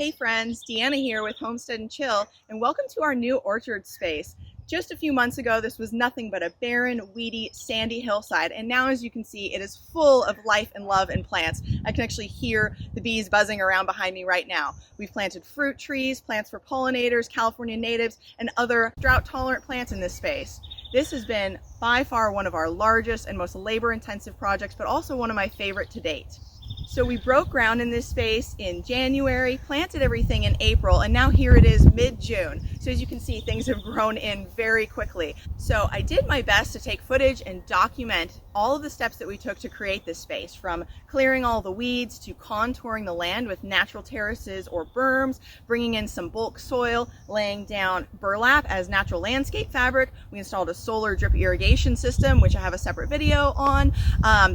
Hey friends, Deanna here with Homestead and Chill, and welcome to our new orchard space. Just a few months ago, this was nothing but a barren, weedy, sandy hillside, and now as you can see, it is full of life and love and plants. I can actually hear the bees buzzing around behind me right now. We've planted fruit trees, plants for pollinators, California natives, and other drought-tolerant plants in this space. This has been by far one of our largest and most labor-intensive projects, but also one of my favorite to date. So we broke ground in this space in January, planted everything in April, and now here it is mid-June. So as you can see, things have grown in very quickly. So I did my best to take footage and document all of the steps that we took to create this space, from clearing all the weeds to contouring the land with natural terraces or berms, bringing in some bulk soil, laying down burlap as natural landscape fabric. We installed a solar drip irrigation system, which I have a separate video on,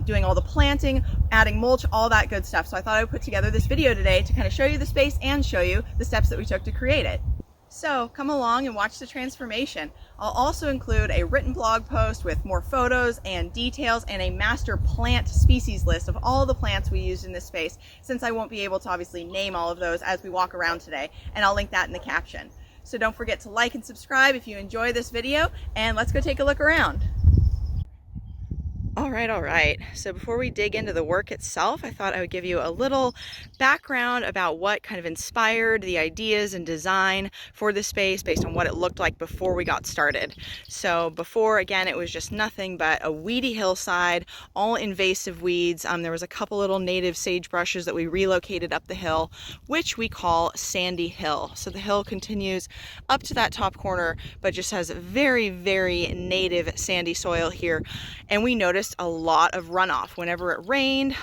doing all the planting, adding mulch, all that good stuff. So I thought I would put together this video today to kind of show you the space and show you the steps that we took to create it. So come along and watch the transformation. I'll also include a written blog post with more photos and details and a master plant species list of all the plants we used in this space, since I won't be able to obviously name all of those as we walk around today, and I'll link that in the caption. So don't forget to like and subscribe if you enjoy this video, and let's go take a look around. All right. So before we dig into the work itself, I thought I would give you a little background about what kind of inspired the ideas and design for the space based on what it looked like before we got started. So before, again, it was just nothing but a weedy hillside, all invasive weeds. There was a couple little native sagebrushes that we relocated up the hill, which we call Sandy Hill. So the hill continues up to that top corner, but just has very, very native sandy soil here. And we noticed a lot of runoff whenever it rained,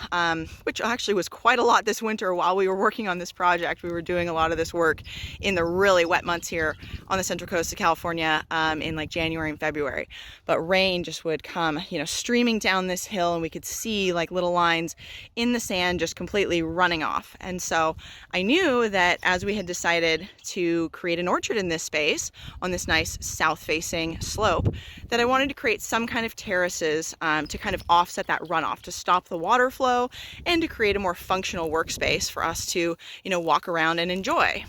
which actually was quite a lot this winter while we were working on this project. We were doing a lot of this work in the really wet months here on the central coast of California in like January and February. But rain just would come, streaming down this hill, and we could see like little lines in the sand just completely running off. And so I knew that as we had decided to create an orchard in this space on this nice south-facing slope, that I wanted to create some kind of terraces to kind of offset that runoff, to stop the water flow, and to create a more functional workspace for us to, walk around and enjoy.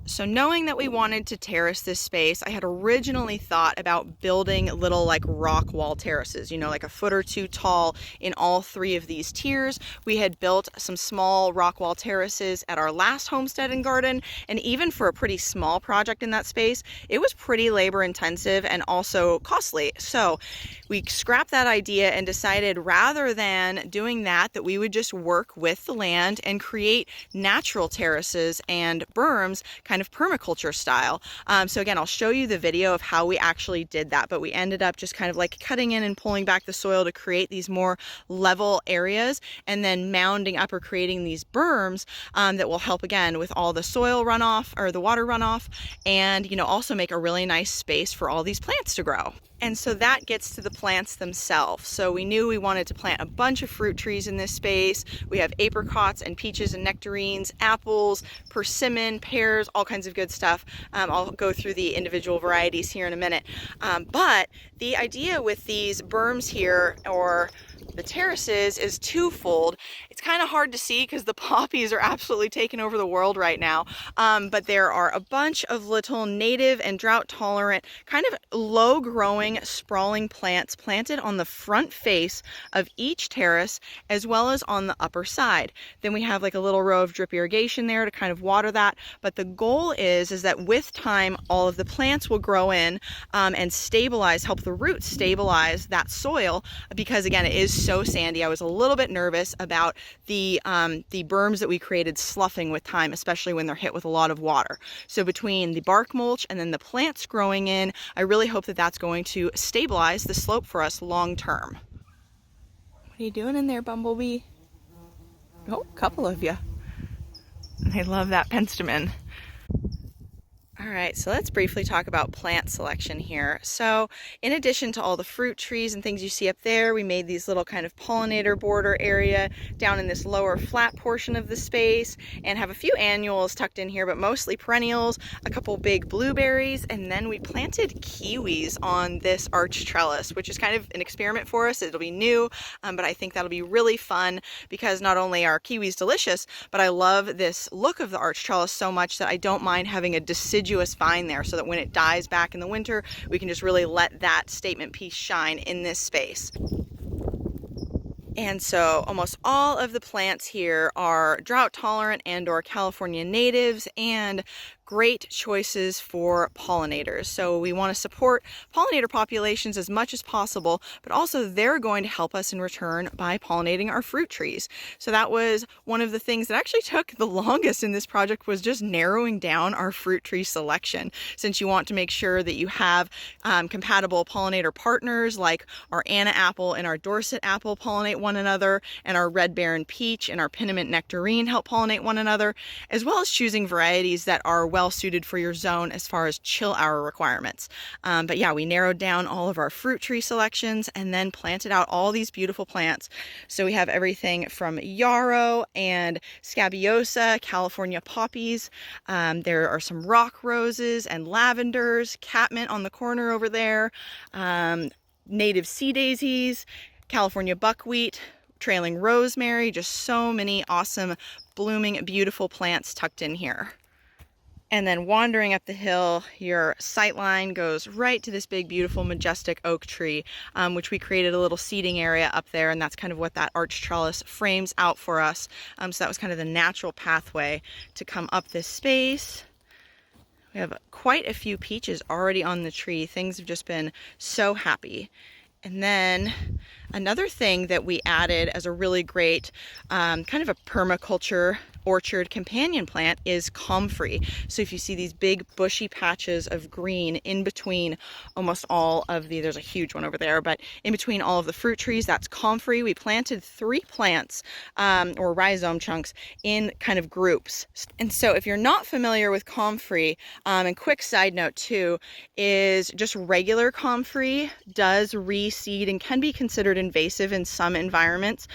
So knowing that we wanted to terrace this space, I had originally thought about building little like rock wall terraces, like a foot or two tall in all three of these tiers. We had built some small rock wall terraces at our last homestead and garden, and even for a pretty small project in that space, it was pretty labor intensive and also costly. So we scrapped that idea and decided rather than doing that we would just work with the land and create natural terraces and berms, kind of permaculture style. So again, I'll show you the video of how we actually did that, but we ended up just kind of like cutting in and pulling back the soil to create these more level areas, and then mounding up or creating these berms that will help again with all the soil runoff or the water runoff, and also make a really nice space for all these plants to grow. And so that gets to the plants themselves. So we knew we wanted to plant a bunch of fruit trees in this space. We have apricots and peaches and nectarines, apples, persimmon, pears, all kinds of good stuff. I'll go through the individual varieties here in a minute. But the idea with these berms here, or the terraces, is twofold. It's kind of hard to see because the poppies are absolutely taking over the world right now. But there are a bunch of little native and drought tolerant, kind of low growing, sprawling plants planted on the front face of each terrace, as well as on the upper side. Then we have like a little row of drip irrigation there to kind of water that. But the goal is that with time, all of the plants will grow in and stabilize, help the roots stabilize that soil, because again, it is so sandy. I was a little bit nervous about the berms that we created sloughing with time, especially when they're hit with a lot of water. So between the bark mulch and then the plants growing in, I really hope that that's going to stabilize the slope for us long term. What are you doing in there, Bumblebee? Oh, a couple of you. I love that penstemon. All right, so let's briefly talk about plant selection here. So in addition to all the fruit trees and things you see up there, we made these little kind of pollinator border area down in this lower flat portion of the space, and have a few annuals tucked in here, but mostly perennials, a couple big blueberries, and then we planted kiwis on this arch trellis, which is kind of an experiment for us. It'll be new, but I think that'll be really fun because not only are kiwis delicious, but I love this look of the arch trellis so much that I don't mind having a deciduous vine there, so that when it dies back in the winter, we can just really let that statement piece shine in this space. And so almost all of the plants here are drought tolerant and or California natives, and great choices for pollinators. So we want to support pollinator populations as much as possible, but also they're going to help us in return by pollinating our fruit trees. So that was one of the things that actually took the longest in this project, was just narrowing down our fruit tree selection, since you want to make sure that you have compatible pollinator partners, like our Anna apple and our Dorset apple pollinate one another, and our red barren peach and our Pinnament nectarine help pollinate one another, as well as choosing varieties that are well suited for your zone as far as chill hour requirements. But yeah, we narrowed down all of our fruit tree selections and then planted out all these beautiful plants. So we have everything from yarrow and scabiosa, California poppies. There are some rock roses and lavenders, catmint on the corner over there, native sea daisies, California buckwheat, trailing rosemary, just so many awesome blooming beautiful plants tucked in here. And then wandering up the hill, your sight line goes right to this big, beautiful, majestic oak tree, which we created a little seating area up there, and that's kind of what that arch trellis frames out for us. So that was kind of the natural pathway to come up this space. We have quite a few peaches already on the tree. Things have just been so happy. And then another thing that we added as a really great kind of a permaculture orchard companion plant is Comfree. So if you see these big bushy patches of green in between almost all of there's a huge one over there, but in between all of the fruit trees, that's Comfree. We planted 3 plants or rhizome chunks in kind of groups. And so if you're not familiar with Comfree, and quick side note too, is just regular Comfree does reseed and can be considered invasive in some environments.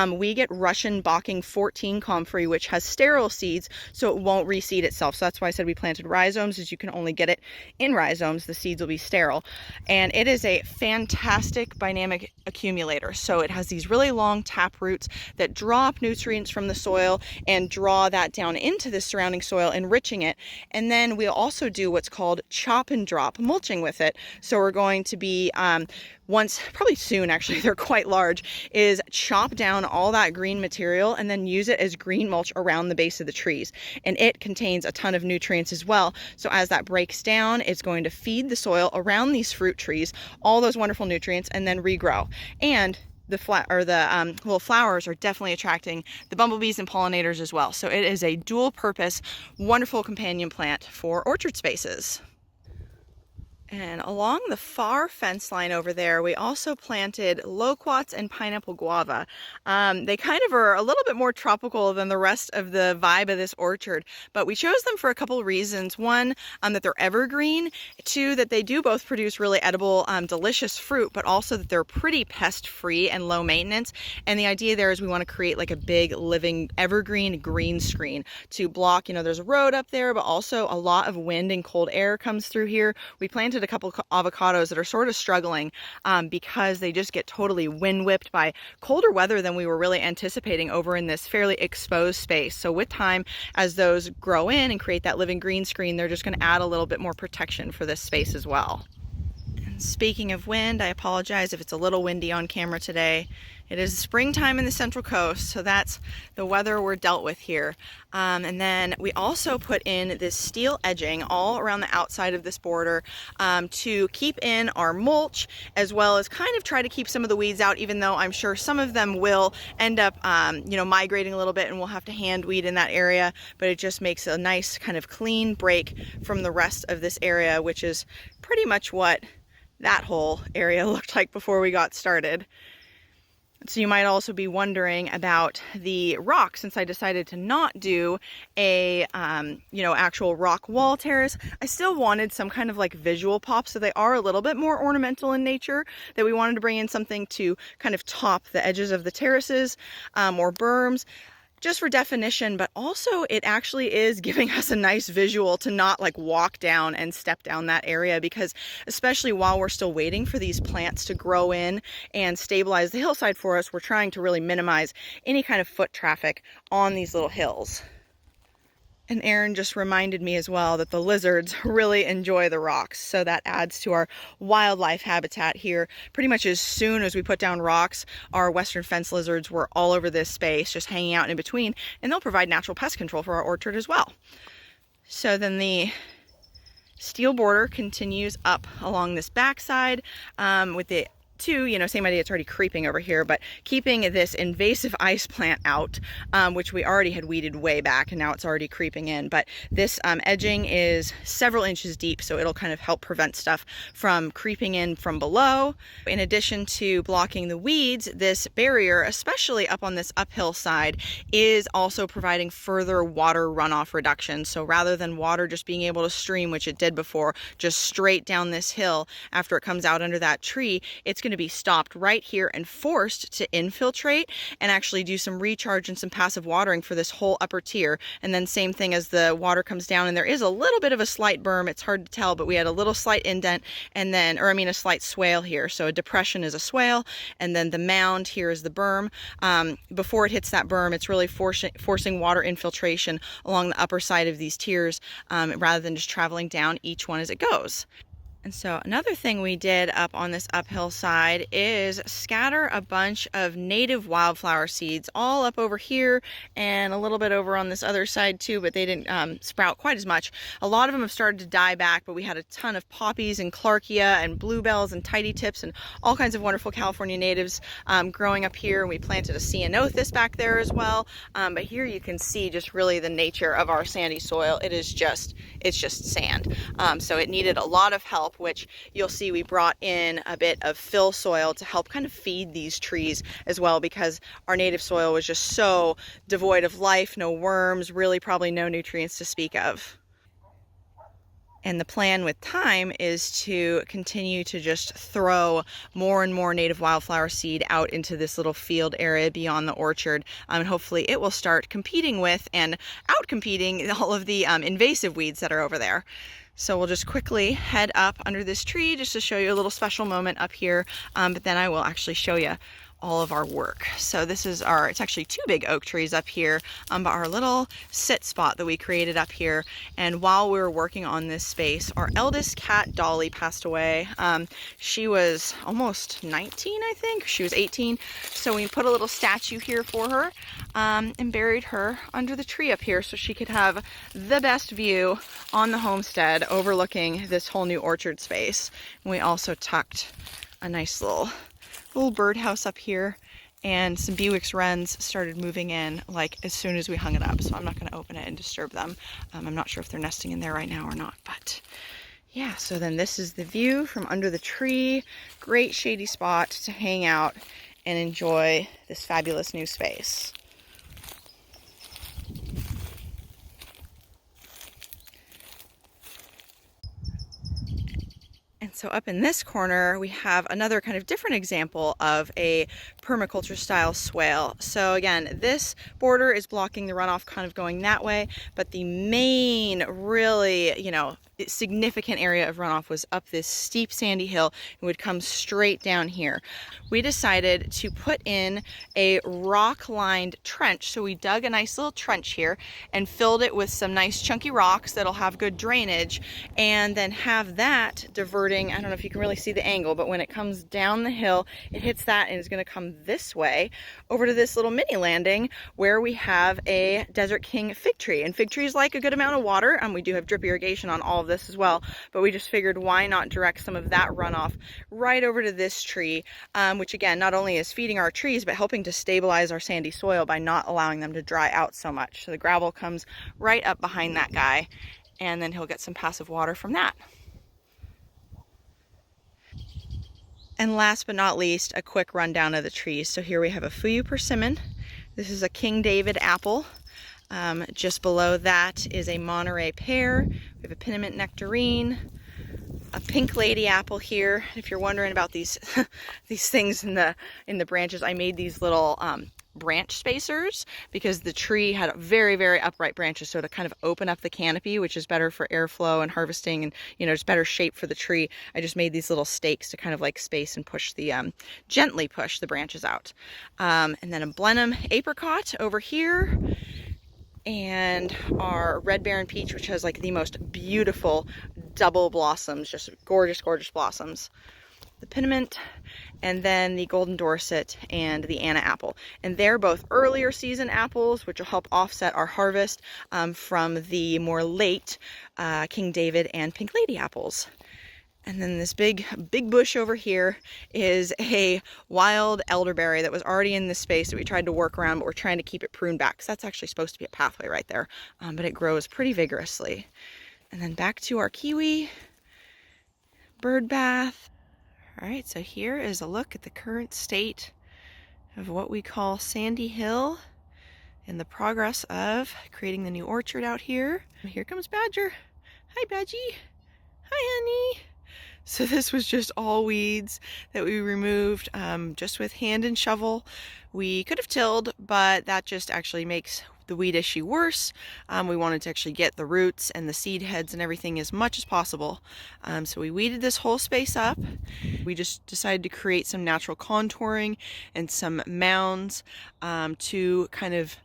We get Russian Bocking 14 Comfree, which has sterile seeds, so it won't reseed itself. So that's why I said we planted rhizomes, is you can only get it in rhizomes. The seeds will be sterile. And it is a fantastic dynamic accumulator. So it has these really long tap roots that draw up nutrients from the soil and draw that down into the surrounding soil, enriching it. And then we'll also do what's called chop and drop mulching with it. So we're going to be once, probably soon actually, they're quite large, is chop down all that green material and then use it as green mulch around the base of the trees. And it contains a ton of nutrients as well. So as that breaks down, it's going to feed the soil around these fruit trees, all those wonderful nutrients, and then regrow. And the little flowers are definitely attracting the bumblebees and pollinators as well. So it is a dual purpose, wonderful companion plant for orchard spaces. And along the far fence line over there, we also planted loquats and pineapple guava. They kind of are a little bit more tropical than the rest of the vibe of this orchard, but we chose them for a couple of reasons. One, that they're evergreen. 2, that they do both produce really edible, delicious fruit, but also that they're pretty pest-free and low maintenance. And the idea there is we want to create like a big living evergreen green screen to block, there's a road up there, but also a lot of wind and cold air comes through here. We planted a couple avocados that are sort of struggling because they just get totally wind whipped by colder weather than we were really anticipating over in this fairly exposed space. So with time, as those grow in and create that living green screen, they're just going to add a little bit more protection for this space as well. And speaking of wind, I apologize if it's a little windy on camera today. It is springtime in the Central Coast, so that's the weather we're dealt with here. And then we also put in this steel edging all around the outside of this border to keep in our mulch, as well as kind of try to keep some of the weeds out, even though I'm sure some of them will end up, migrating a little bit and we'll have to hand weed in that area. But it just makes a nice kind of clean break from the rest of this area, which is pretty much what that whole area looked like before we got started. So you might also be wondering about the rock, since I decided to not do a, actual rock wall terrace. I still wanted some kind of like visual pop, so they are a little bit more ornamental in nature, that we wanted to bring in something to kind of top the edges of the terraces or berms, just for definition, but also it actually is giving us a nice visual to not like walk down and step down that area, because especially while we're still waiting for these plants to grow in and stabilize the hillside for us, we're trying to really minimize any kind of foot traffic on these little hills. And Aaron just reminded me as well that the lizards really enjoy the rocks, so that adds to our wildlife habitat here. Pretty much as soon as we put down rocks, our western fence lizards were all over this space, just hanging out in between, and they'll provide natural pest control for our orchard as well. So then the steel border continues up along this backside with the same idea, it's already creeping over here, but keeping this invasive ice plant out, which we already had weeded way back, and now it's already creeping in. But this edging is several inches deep, so it'll kind of help prevent stuff from creeping in from below. In addition to blocking the weeds, this barrier, especially up on this uphill side, is also providing further water runoff reduction. So rather than water just being able to stream, which it did before, just straight down this hill after it comes out under that tree, it's going to be stopped right here and forced to infiltrate and actually do some recharge and some passive watering for this whole upper tier. And then same thing as the water comes down, and there is a little bit of a slight berm, it's hard to tell, but we had a little slight indent, and then, a slight swale here. So a depression is a swale, and then the mound here is the berm. Before it hits that berm, it's really forcing water infiltration along the upper side of these tiers, rather than just traveling down each one as it goes. And so another thing we did up on this uphill side is scatter a bunch of native wildflower seeds all up over here and a little bit over on this other side too, but they didn't sprout quite as much. A lot of them have started to die back, but we had a ton of poppies and clarkia and bluebells and tidy tips and all kinds of wonderful California natives growing up here. And we planted a ceanothus back there as well. But here you can see just really the nature of our sandy soil. It's just sand. So it needed a lot of help, which you'll see we brought in a bit of fill soil to help kind of feed these trees as well, because our native soil was just so devoid of life, no worms, really probably no nutrients to speak of. And the plan with time is to continue to just throw more and more native wildflower seed out into this little field area beyond the orchard. And hopefully it will start competing with and out-competing all of the invasive weeds that are over there. So we'll just quickly head up under this tree just to show you a little special moment up here. But then I will actually show you all of our work. So this is it's actually two big oak trees up here, but our little sit spot that we created up here. And while we were working on this space, our eldest cat, Dolly, passed away. She was almost 19, I think. She was 18. So we put a little statue here for her and buried her under the tree up here so she could have the best view on the homestead overlooking this whole new orchard space. And we also tucked a nice little birdhouse up here, and some Bewick's wrens started moving in like as soon as we hung it up, so I'm not going to open it and disturb them. I'm not sure if they're nesting in there right now or not, but yeah. So then this is the view from under the tree. Great shady spot to hang out and enjoy this fabulous new space. And so up in this corner, we have another kind of different example of a permaculture style swale. So again, this border is blocking the runoff kind of going that way, but the main really, significant area of runoff was up this steep sandy hill and would come straight down here. We decided to put in a rock-lined trench. So we dug a nice little trench here and filled it with some nice chunky rocks that'll have good drainage, and then have that diverting. I don't know if you can really see the angle, but when it comes down the hill, it hits that and is going to come this way over to this little mini landing where we have a Desert King fig tree. And fig trees like a good amount of water, and we do have drip irrigation on all of this as well, but we just figured why not direct some of that runoff right over to this tree, which again, not only is feeding our trees, but helping to stabilize our sandy soil by not allowing them to dry out so much. So the gravel comes right up behind that guy, and then he'll get some passive water from that. And last but not least, a quick rundown of the trees. So here we have a Fuyu persimmon. This is a King David apple. Just below that is a Monterey pear. We have a Peppermint nectarine, a pink lady apple here. If you're wondering about these these things in the branches, I made these little branch spacers because the tree had very, very upright branches, so to kind of open up the canopy, which is better for airflow and harvesting, and it's better shape for the tree. I just made these little stakes to kind of like space and push the gently push the branches out. And then a Blenheim apricot over here, and our red barren peach, which has like the most beautiful double blossoms, just gorgeous, gorgeous blossoms. The Peppermint, and then the Golden Dorset and the Anna apple. And they're both earlier season apples, which will help offset our harvest from the more late King David and Pink Lady apples. And then this big bush over here is a wild elderberry that was already in this space that we tried to work around, but we're trying to keep it pruned back, because that's actually supposed to be a pathway right there, but it grows pretty vigorously. And then back to our kiwi, bird bath. All right, so here is a look at the current state of what we call Sandy Hill and the progress of creating the new orchard out here. Here comes Badger. Hi, Badgie. Hi, honey. So this was just all weeds that we removed just with hand and shovel. We could have tilled, but that just actually makes the weed issue worse. We wanted to actually get the roots and the seed heads and everything as much as possible. So we weeded this whole space up. We just decided to create some natural contouring and some mounds to kind of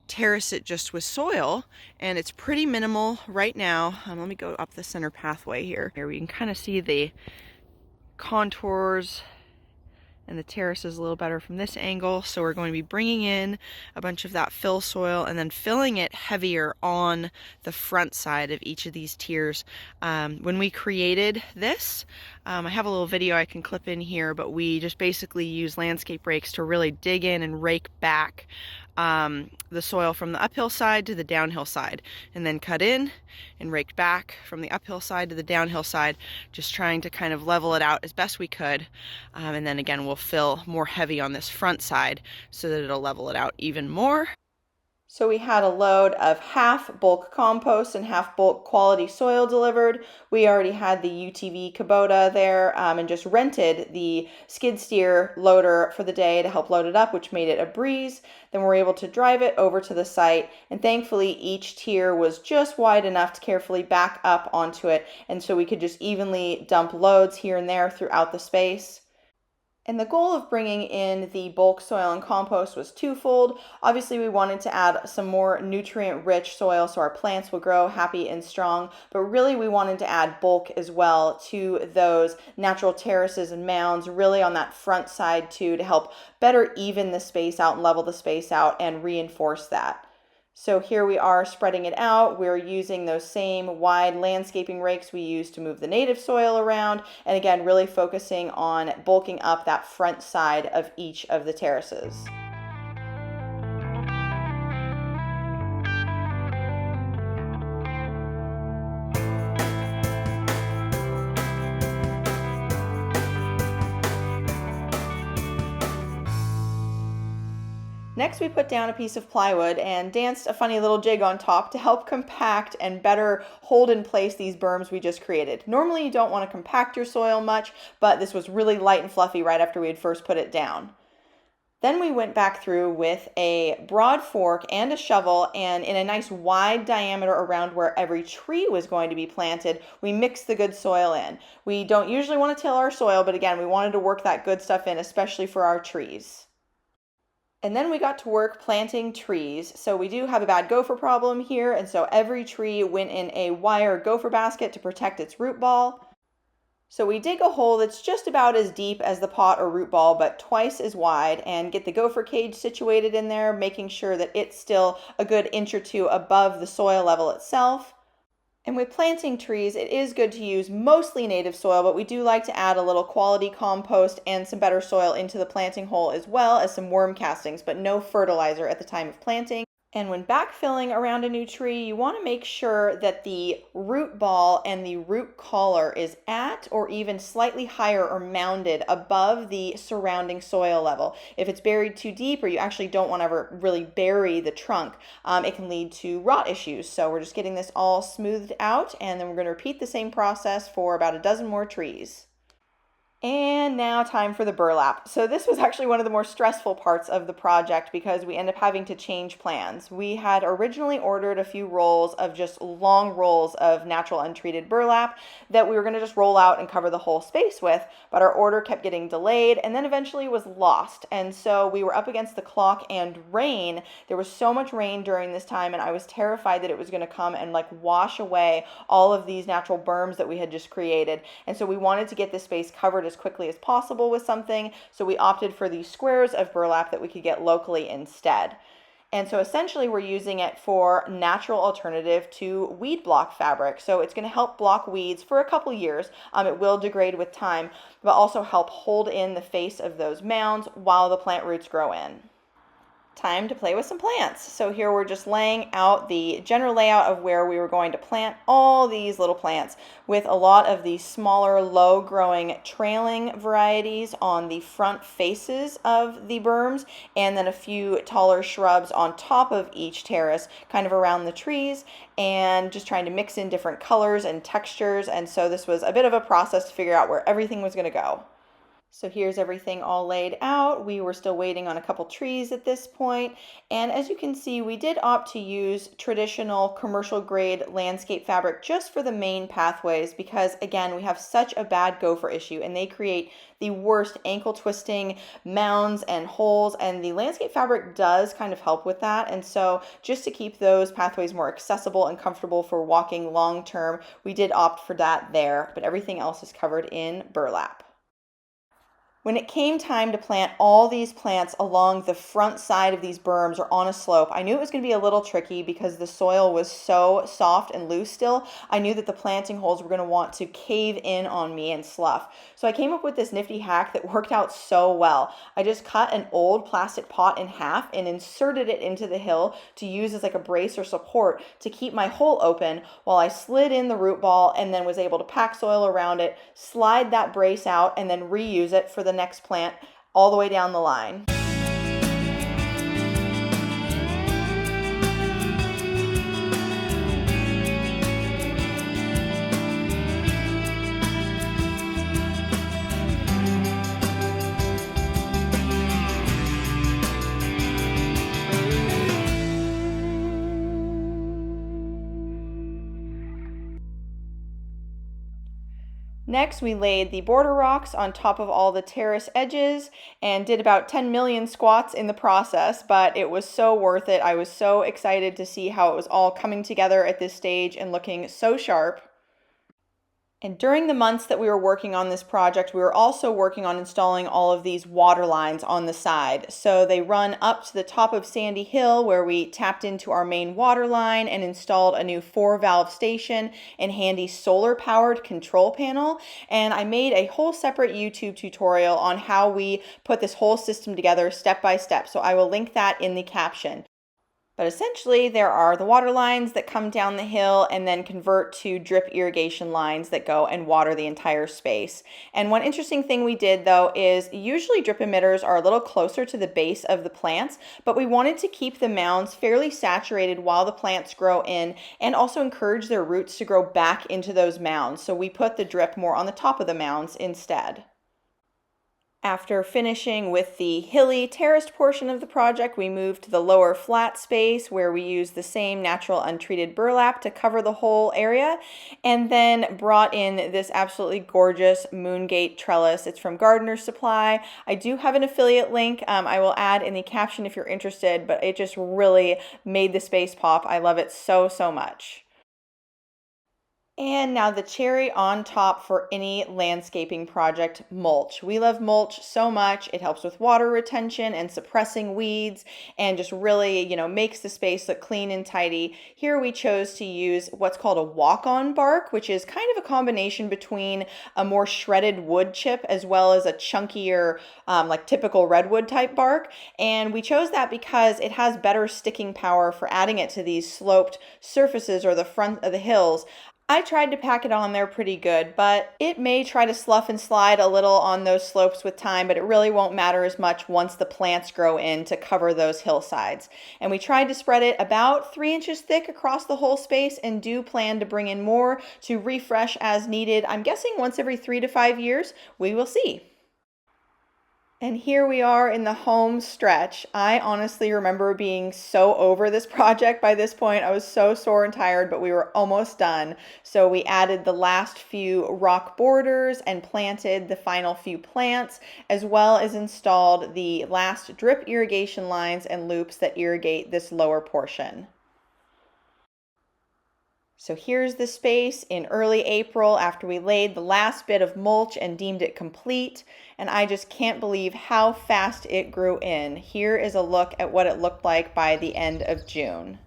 terrace it just with soil, and it's pretty minimal right now. Let me go up the center pathway here. Here we can kind of see the contours and the terraces a little better from this angle. So we're going to be bringing in a bunch of that fill soil and then filling it heavier on the front side of each of these tiers. When we created this, I have a little video I can clip in here, but we just basically use landscape rakes to really dig in and rake back the soil from the uphill side to the downhill side, and then cut in and raked back from the uphill side to the downhill side, just trying to kind of level it out as best we could. And then again, we'll fill more heavy on this front side so that it'll level it out even more. So we had a load of half bulk compost and half bulk quality soil delivered. We already had the UTV Kubota there and just rented the skid steer loader for the day to help load it up, which made it a breeze. Then we were able to drive it over to the site, and thankfully each tier was just wide enough to carefully back up onto it, and so we could just evenly dump loads here and there throughout the space. And the goal of bringing in the bulk soil and compost was twofold. Obviously, we wanted to add some more nutrient-rich soil so our plants will grow happy and strong, but really we wanted to add bulk as well to those natural terraces and mounds, really on that front side too, to help better even the space out and level the space out and reinforce that. So here we are spreading it out. We're using those same wide landscaping rakes we used to move the native soil around, and again, really focusing on bulking up that front side of each of the terraces. Next, we put down a piece of plywood and danced a funny little jig on top to help compact and better hold in place these berms we just created. Normally, you don't want to compact your soil much, but this was really light and fluffy right after we had first put it down. Then we went back through with a broad fork and a shovel, and in a nice wide diameter around where every tree was going to be planted, we mixed the good soil in. We don't usually want to till our soil, but again, we wanted to work that good stuff in, especially for our trees. And then we got to work planting trees. So we do have a bad gopher problem here, and so every tree went in a wire gopher basket to protect its root ball. So we dig a hole that's just about as deep as the pot or root ball, but twice as wide, and get the gopher cage situated in there, making sure that it's still a good inch or two above the soil level itself. And with planting trees, it is good to use mostly native soil, but we do like to add a little quality compost and some better soil into the planting hole, as well as some worm castings, but no fertilizer at the time of planting. And when backfilling around a new tree, you want to make sure that the root ball and the root collar is at or even slightly higher or mounded above the surrounding soil level. If it's buried too deep or you actually don't want to ever really bury the trunk, it can lead to rot issues. So we're just getting this all smoothed out, and then we're going to repeat the same process for about a dozen more trees. And now time for the burlap. So this was actually one of the more stressful parts of the project because we ended up having to change plans. We had originally ordered a few rolls of just long rolls of natural untreated burlap that we were going to just roll out and cover the whole space with, but our order kept getting delayed and then eventually was lost. And so we were up against the clock and rain. There was so much rain during this time, and I was terrified that it was going to come and like wash away all of these natural berms that we had just created. And so we wanted to get this space covered as quickly as possible with something, so we opted for these squares of burlap that we could get locally instead. And so essentially we're using it for natural alternative to weed block fabric. So it's going to help block weeds for a couple years. It will degrade with time, but also help hold in the face of those mounds while the plant roots grow in. Time to play with some plants. So here we're just laying out the general layout of where we were going to plant all these little plants, with a lot of the smaller, low growing trailing varieties on the front faces of the berms, and then a few taller shrubs on top of each terrace, kind of around the trees, and just trying to mix in different colors and textures. And so this was a bit of a process to figure out where everything was going to go. So here's everything all laid out. We were still waiting on a couple trees at this point. And as you can see, we did opt to use traditional commercial grade landscape fabric just for the main pathways because, again, we have such a bad gopher issue and they create the worst ankle twisting mounds and holes, and the landscape fabric does kind of help with that. And so just to keep those pathways more accessible and comfortable for walking long term, we did opt for that there, but everything else is covered in burlap. When it came time to plant all these plants along the front side of these berms or on a slope, I knew it was going to be a little tricky because the soil was so soft and loose still. I knew that the planting holes were going to want to cave in on me and slough. So I came up with this nifty hack that worked out so well. I just cut an old plastic pot in half and inserted it into the hill to use as like a brace or support to keep my hole open while I slid in the root ball and then was able to pack soil around it, slide that brace out, and then reuse it for the next plant all the way down the line. Next, we laid the border rocks on top of all the terrace edges and did about 10 million squats in the process, but it was so worth it. I was so excited to see how it was all coming together at this stage and looking so sharp. And during the months that we were working on this project, we were also working on installing all of these water lines on the side. So they run up to the top of Sandy Hill where we tapped into our main water line and installed a new 4-valve station and handy solar powered control panel. And I made a whole separate YouTube tutorial on how we put this whole system together step by step. So I will link that in the caption. But essentially, there are the water lines that come down the hill and then convert to drip irrigation lines that go and water the entire space. And one interesting thing we did, though, is usually drip emitters are a little closer to the base of the plants, but we wanted to keep the mounds fairly saturated while the plants grow in and also encourage their roots to grow back into those mounds. So we put the drip more on the top of the mounds instead. After finishing with the hilly terraced portion of the project, we moved to the lower flat space where we used the same natural untreated burlap to cover the whole area, and then brought in this absolutely gorgeous Moongate trellis. It's from Gardener Supply. I do have an affiliate link I will add in the caption if you're interested, but it just really made the space pop. I love it so, so much. And now the cherry on top for any landscaping project, mulch. We love mulch so much. It helps with water retention and suppressing weeds and just really, makes the space look clean and tidy. Here we chose to use what's called a walk-on bark, which is kind of a combination between a more shredded wood chip as well as a chunkier, like typical redwood type bark. And we chose that because it has better sticking power for adding it to these sloped surfaces or the front of the hills. I tried to pack it on there pretty good, but it may try to slough and slide a little on those slopes with time, but it really won't matter as much once the plants grow in to cover those hillsides. And we tried to spread it about 3 inches thick across the whole space and do plan to bring in more to refresh as needed. I'm guessing once every 3 to 5 years. We will see. And here we are in the home stretch. I honestly remember being so over this project by this point. I was so sore and tired, but we were almost done. So we added the last few rock borders and planted the final few plants, as well as installed the last drip irrigation lines and loops that irrigate this lower portion. So here's the space in early April after we laid the last bit of mulch and deemed it complete. And I just can't believe how fast it grew in. Here is a look at what it looked like by the end of June.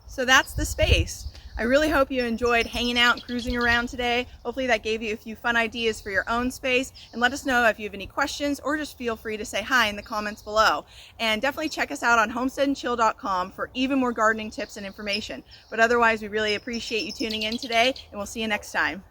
So that's the space. I really hope you enjoyed hanging out and cruising around today. Hopefully that gave you a few fun ideas for your own space, and let us know if you have any questions, or just feel free to say hi in the comments below. And definitely check us out on homesteadandchill.com for even more gardening tips and information. But otherwise, we really appreciate you tuning in today, and we'll see you next time.